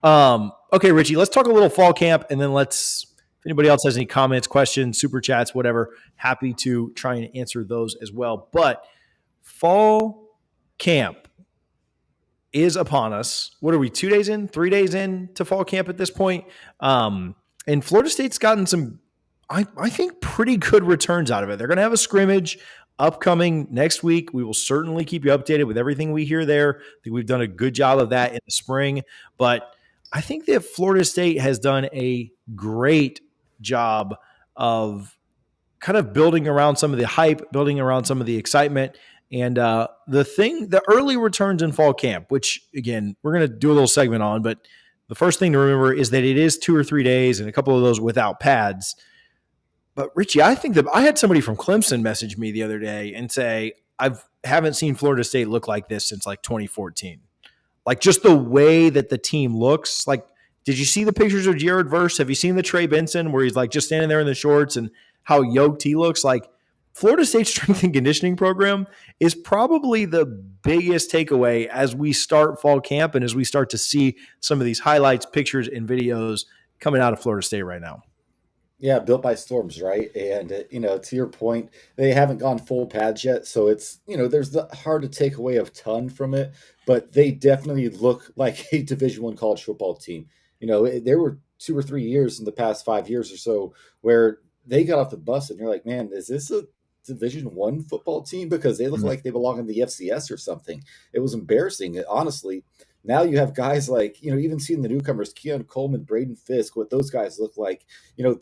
Okay, Richie, let's talk a little fall camp, and then if anybody else has any comments, questions, super chats, whatever, happy to try and answer those as well. But fall camp is upon us. What are we, 2 days in, 3 days in to fall camp at this point? And Florida State's gotten some, I think, pretty good returns out of it. They're going to have a scrimmage upcoming next week. We will certainly keep you updated with everything we hear there. I think we've done a good job of that in the spring. But I think that Florida State has done a great job of kind of building around some of the hype, building around some of the excitement. And the early returns in fall camp, which again, we're going to do a little segment on, but the first thing to remember is that it is 2 or 3 days and a couple of those without pads. But Richie, I think that I had somebody from Clemson message me the other day and say, haven't seen Florida State look like this since like 2014. Like just the way that the team looks. Like, did you see the pictures of Jared Verse? Have you seen the Trey Benson where he's like just standing there in the shorts and how yoked he looks? Like Florida State's strength and conditioning program is probably the biggest takeaway as we start fall camp and as we start to see some of these highlights, pictures, and videos coming out of Florida State right now. Yeah, built by storms, right? And to your point, they haven't gone full pads yet, so it's there's the hard to take away a ton from it, but they definitely look like a Division One college football team. There were 2 or 3 years in the past 5 years or so where they got off the bus, and you're like, man, is this a Division One football team? Because they look like they belong in the FCS or something. It was embarrassing, honestly. Now you have guys like, even seeing the newcomers, Keon Coleman, Braden Fisk, what those guys look like.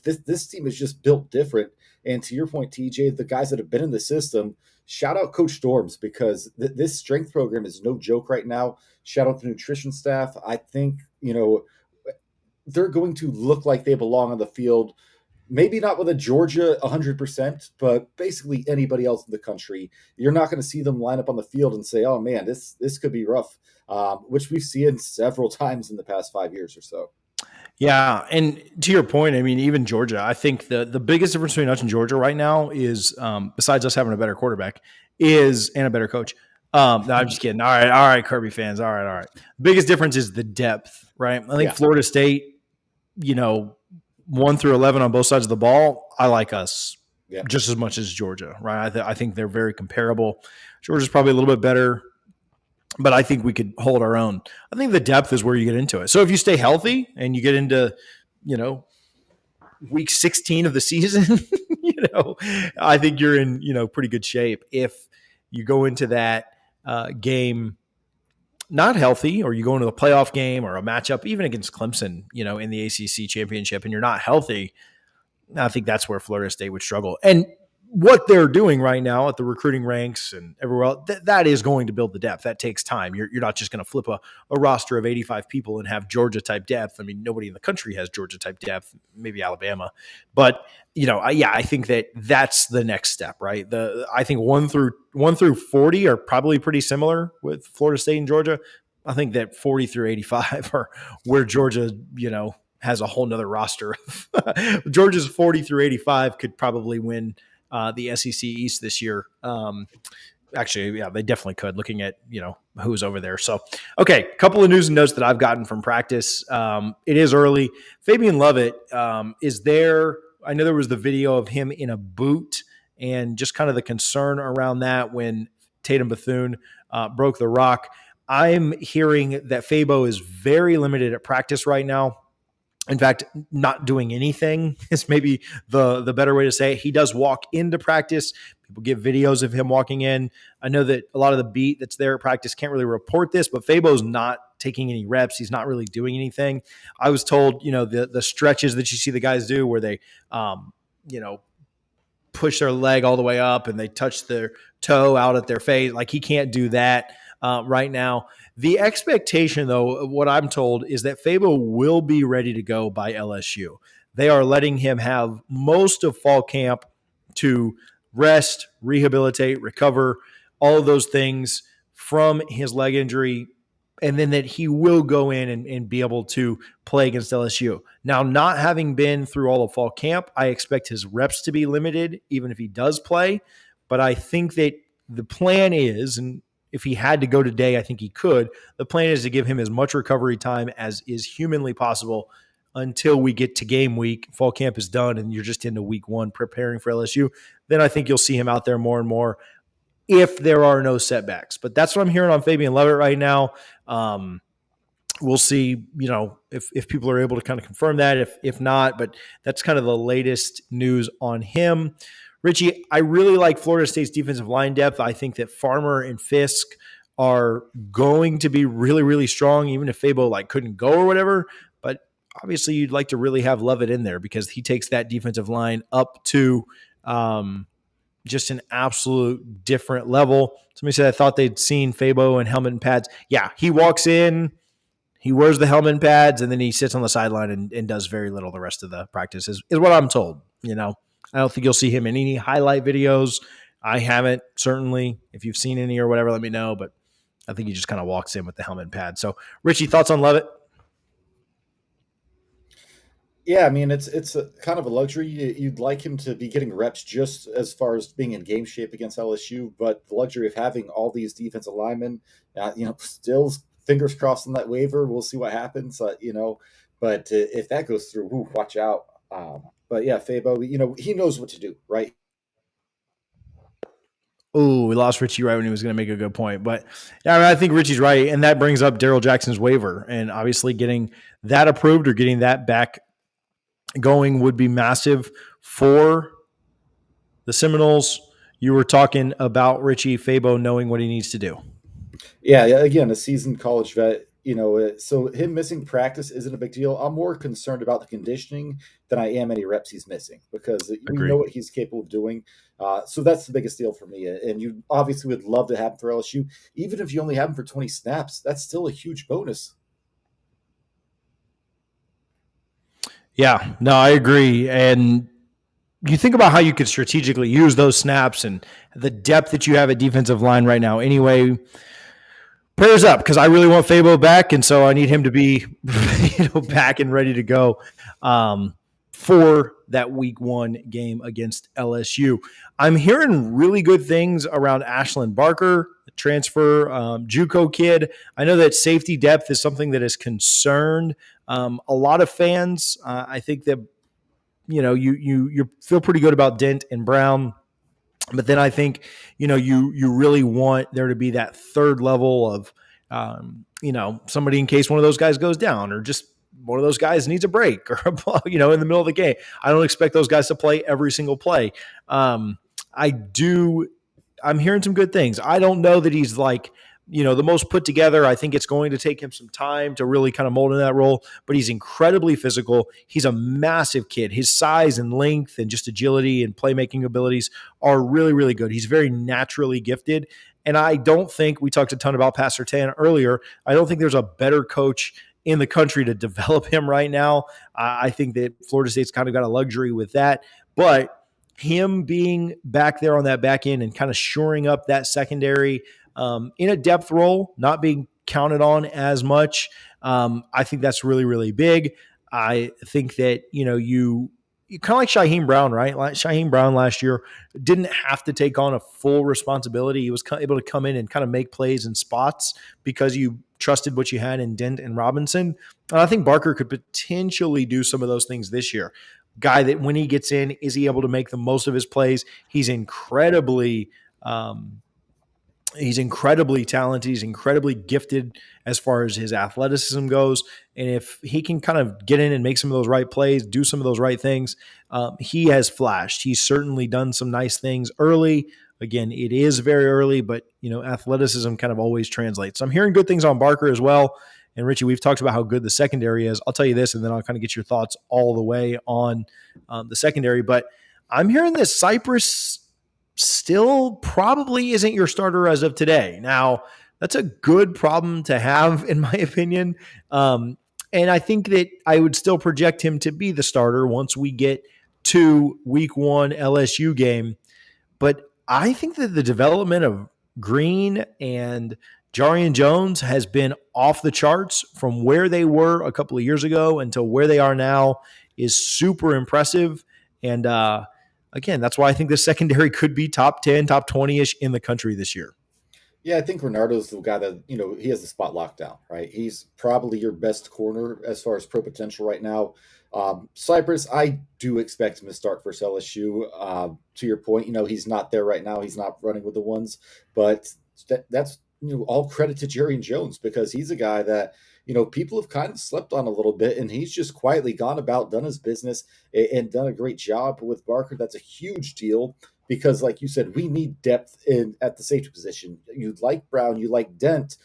This team is just built different. And to your point, TJ, the guys that have been in the system, shout out Coach Storms, because this strength program is no joke right now. Shout out the nutrition staff. I think, they're going to look like they belong on the field. Maybe not with a Georgia 100%, but basically anybody else in the country. You're not going to see them line up on the field and say, oh, man, this could be rough, which we've seen several times in the past 5 years or so. Yeah, and to your point, I mean, even Georgia, I think the biggest difference between us and Georgia right now is, besides us having a better quarterback, and a better coach. No, I'm just kidding. All right, Kirby fans. All right. Biggest difference is the depth, right? I think Florida State, 1 through 11 on both sides of the ball, I like us just as much as Georgia, right? I think they're very comparable. Georgia's probably a little bit better, but I think we could hold our own. I think the depth is where you get into it. So if you stay healthy and you get into, week 16 of the season, I think you're in, pretty good shape. If you go into that game not healthy, or you go into a playoff game or a matchup, even against Clemson, in the ACC championship, and you're not healthy, I think that's where Florida State would struggle. And what they're doing right now at the recruiting ranks and everywhere else, that is going to build the depth. That takes time. You're not just going to flip a roster of 85 people and have Georgia type depth. I mean, nobody in the country has Georgia type depth, maybe Alabama, but I think that's the next step, right? I think 1 through 40 are probably pretty similar with Florida State and Georgia. I think that 40 through 85 are where Georgia, has a whole nother roster. Georgia's 40 through 85 could probably win the SEC East this year. Actually, yeah, they definitely could, looking at, who's over there. So, okay, a couple of news and notes that I've gotten from practice. It is early. Fabien Lovett is there. I know there was the video of him in a boot and just kind of the concern around that when Tatum Bethune broke the rock. I'm hearing that Fabo is very limited at practice right now. In fact, not doing anything is maybe the better way to say it. He does walk into practice. People give videos of him walking in. I know that a lot of the beat that's there at practice can't really report this, but Fabo's not taking any reps. He's not really doing anything. I was told, the stretches that you see the guys do where they, push their leg all the way up and they touch their toe out at their face. Like he can't do that right now. The expectation, though, what I'm told, is that Fabo will be ready to go by LSU. They are letting him have most of fall camp to rest, rehabilitate, recover, all of those things from his leg injury, and then that he will go in and be able to play against LSU. Now, not having been through all of fall camp, I expect his reps to be limited, even if he does play. But I think that the plan is, and if he had to go today, I think he could. The plan is to give him as much recovery time as is humanly possible until we get to game week. Fall camp is done and you're just into week 1 preparing for LSU. Then I think you'll see him out there more and more if there are no setbacks. But that's what I'm hearing on Fabien Lovett right now. We'll see, if people are able to kind of confirm that, if not, but that's kind of the latest news on him. Richie, I really like Florida State's defensive line depth. I think that Farmer and Fisk are going to be really, really strong, even if Fabo couldn't go or whatever. But obviously you'd like to really have Lovett in there because he takes that defensive line up to just an absolute different level. Somebody said I thought they'd seen Fabo in helmet and pads. Yeah, he walks in, he wears the helmet and pads, and then he sits on the sideline and does very little the rest of the practice, is what I'm told. I don't think you'll see him in any highlight videos. I haven't, certainly. If you've seen any or whatever, let me know. But I think he just kind of walks in with the helmet and pad. So, Richie, thoughts on Lovett? Yeah, I mean, it's a kind of a luxury. You'd like him to be getting reps just as far as being in game shape against LSU, but the luxury of having all these defensive linemen, still fingers crossed on that waiver. We'll see what happens, But if that goes through, watch out. But yeah, Fabo, he knows what to do, right? Oh, we lost Richie right when he was going to make a good point. But yeah, I think Richie's right. And that brings up Darrell Jackson's waiver. And obviously getting that approved or getting that back going would be massive for the Seminoles. You were talking about Richie Fabo knowing what he needs to do. Yeah, again, a seasoned college vet, so him missing practice isn't a big deal. I'm more concerned about the conditioning than I am any reps he's missing because we know what he's capable of doing. So that's the biggest deal for me. And you obviously would love to have him for LSU. Even if you only have him for 20 snaps, that's still a huge bonus. Yeah, no, I agree. And you think about how you could strategically use those snaps and the depth that you have at defensive line right now. Anyway, prayers up because I really want Fabo back, and so I need him to be back and ready to go for that week 1 game against LSU. I'm hearing really good things around Ashland Barker, the transfer JUCO kid. I know that safety depth is something that is concerned a lot of fans. I think that you feel pretty good about Dent and Brown. But then I think, you really want there to be that third level of, somebody in case one of those guys goes down or just one of those guys needs a break or, in the middle of the game. I don't expect those guys to play every single play. I'm hearing some good things. I don't know that he's the most put together. I think it's going to take him some time to really kind of mold in that role, but he's incredibly physical. He's a massive kid. His size and length and just agility and playmaking abilities are really, really good. He's very naturally gifted. And I don't think, we talked a ton about Pat Surtain earlier, I don't think there's a better coach in the country to develop him right now. I think that Florida State's kind of got a luxury with that. But him being back there on that back end and kind of shoring up that secondary in a depth role, not being counted on as much. I think that's really, really big. I think that, you kind of like Shaheem Brown, right? Like Shaheem Brown last year didn't have to take on a full responsibility. He was able to come in and kind of make plays in spots because you trusted what you had in Dent and Robinson. And I think Barker could potentially do some of those things this year. Guy that when he gets in, is he able to make the most of his plays? He's incredibly talented. He's incredibly gifted as far as his athleticism goes. And if he can kind of get in and make some of those right plays, do some of those right things, he has flashed. He's certainly done some nice things early. Again, it is very early, but athleticism kind of always translates. So I'm hearing good things on Barker as well. And Richie, we've talked about how good the secondary is. I'll tell you this, and then I'll kind of get your thoughts all the way on the secondary. But I'm hearing that Cypress still probably isn't your starter as of today. Now, that's a good problem to have, in my opinion. And I think that I would still project him to be the starter once we get to week 1 LSU game. But I think that the development of Green and Jarian Jones has been off the charts from where they were a couple of years ago until where they are now is super impressive. And again, that's why I think the secondary could be top 10, top 20-ish in the country this year. Yeah, I think Renardo's the guy that, he has the spot locked down, right? He's probably your best corner as far as pro potential right now. Cypress, I do expect him to start for LSU. To your point, he's not there right now. He's not running with the ones, but that's all credit to Jerry and Jones, because he's a guy that people have kind of slept on a little bit, and he's just quietly gone about, done his business, and done a great job with Barker. That's a huge deal because, like you said, we need depth in at the safety position. You like Brown, you like Dent,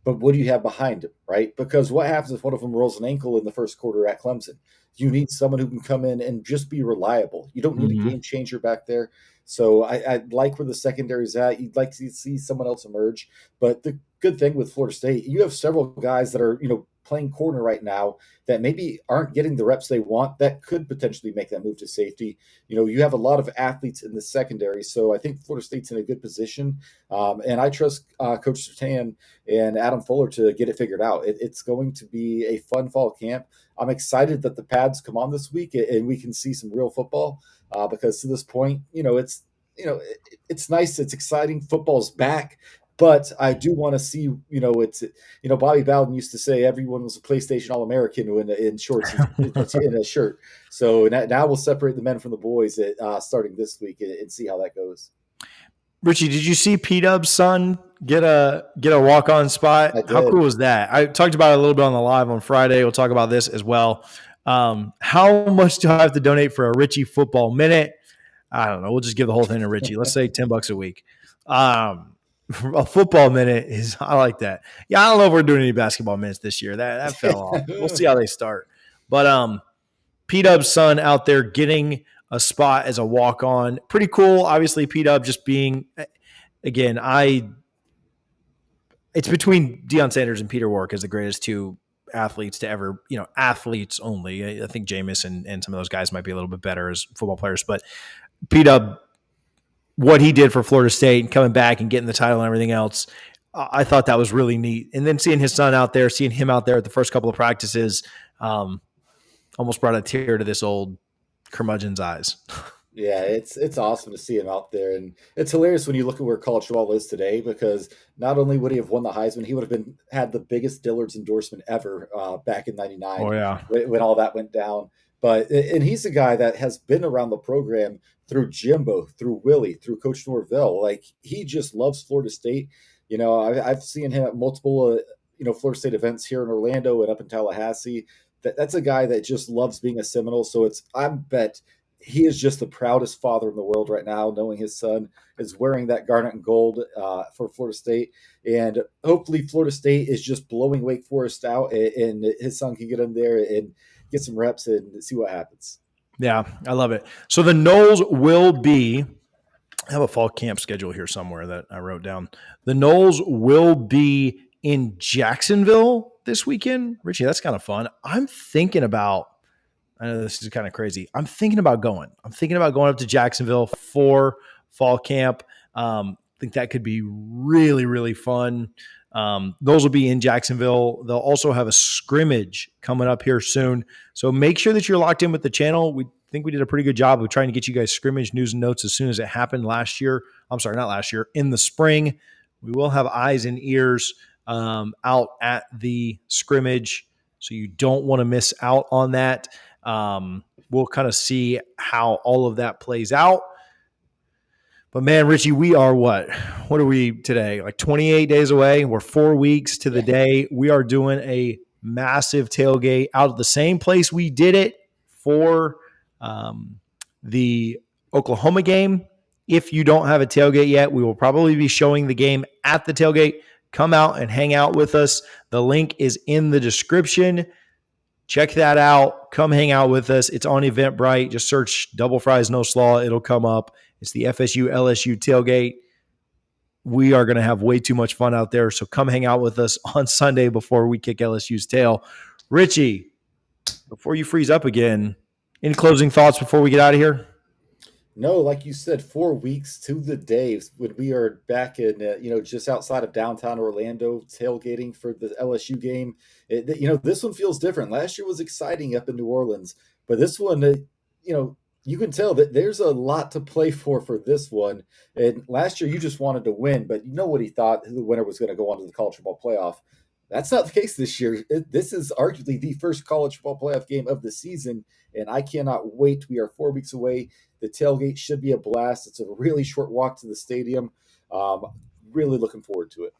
but what do you have behind him, right? Because what happens if one of them rolls an ankle in the first quarter at Clemson? You need someone who can come in and just be reliable. You don't need a Mm-hmm. game changer back there. So I like where the secondary's at. You'd like to see someone else emerge. But the good thing with Florida State, you have several guys that are, playing corner right now that maybe aren't getting the reps they want that could potentially make that move to safety. You have a lot of athletes in the secondary. So I think Florida State's in a good position. And I trust Coach Sertan and Adam Fuller to get it figured out. It's going to be a fun fall camp. I'm excited that the pads come on this week and we can see some real football because to this point, it's nice. It's exciting. Football's back. But I do want to see, it's, Bobby Bowden used to say everyone was a PlayStation All American in shorts and in a shirt. So now we'll separate the men from the boys starting this week and see how that goes. Richie, did you see P Dub's son get a walk on spot? I How did. cool was that? I talked about it a little bit on the live on Friday. We'll talk about this as well. How much do I have to donate for a Richie football minute? I don't know. We'll just give the whole thing to Richie. Let's say $10 a week. A football minute is I like that. Yeah, I don't know if we're doing any basketball minutes this year. That fell off. We'll see how they start. But P Dub's son out there getting a spot as a walk on. Pretty cool. Obviously, P Dub just being again, it's between Deion Sanders and Peter Warwick as the greatest two athletes to ever, athletes only. I think Jameis and some of those guys might be a little bit better as football players, but P Dub, what he did for Florida State and coming back and getting the title and everything else, I thought that was really neat. And then seeing his son out there, seeing him out there at the first couple of practices, almost brought a tear to this old curmudgeon's eyes. Yeah, it's awesome to see him out there, and it's hilarious when you look at where college football is today. Because not only would he have won the Heisman, he would have had the biggest Dillard's endorsement ever back in '99 Oh yeah. when all that went down. And he's a guy that has been around the program through Jimbo, through Willie, through Coach Norvell. Like he just loves Florida State. I've seen him at multiple Florida State events here in Orlando and up in Tallahassee. That's a guy that just loves being a Seminole. So I bet he is just the proudest father in the world right now, knowing his son is wearing that garnet and gold for Florida State. And hopefully Florida State is just blowing Wake Forest out and his son can get in there and get some reps and see what happens. Yeah, I love it. So the Noles will be, I have a fall camp schedule here somewhere that I wrote down. The Noles will be in Jacksonville this weekend. Richie, that's kind of fun. I'm thinking about, I know this is kind of crazy. I'm thinking about going. I'm thinking about going up to Jacksonville for fall camp. I think that could be really, really fun. Those will be in Jacksonville. They'll also have a scrimmage coming up here soon. So make sure that you're locked in with the channel. We think we did a pretty good job of trying to get you guys scrimmage news and notes as soon as it happened last year. I'm sorry, not last year, in the spring. We will have eyes and ears out at the scrimmage. So you don't want to miss out on that. We'll kind of see how all of that plays out. But man, Richie, we are what? What are we today? Like 28 days away. We're 4 weeks to the Yeah. day. We are doing a massive tailgate out of the same place we did it for the Oklahoma game. If you don't have a tailgate yet, we will probably be showing the game at the tailgate. Come out and hang out with us. The link is in the description. Check that out. Come hang out with us. It's on Eventbrite. Just search Double Fries No Slaw. It'll come up. It's the FSU LSU tailgate. We are going to have way too much fun out there. So come hang out with us on Sunday before we kick LSU's tail. Richie, before you freeze up again, any closing thoughts before we get out of here? No, like you said, 4 weeks to the day when we are back in, just outside of downtown Orlando, tailgating for the LSU game. This one feels different. Last year was exciting up in New Orleans, but this one, you can tell that there's a lot to play for this one. And last year, you just wanted to win, but nobody thought the winner was going to go on to the college football playoff. That's not the case this year. This is arguably the first college football playoff game of the season, and I cannot wait. We are 4 weeks away. The tailgate should be a blast. It's a really short walk to the stadium. Really looking forward to it.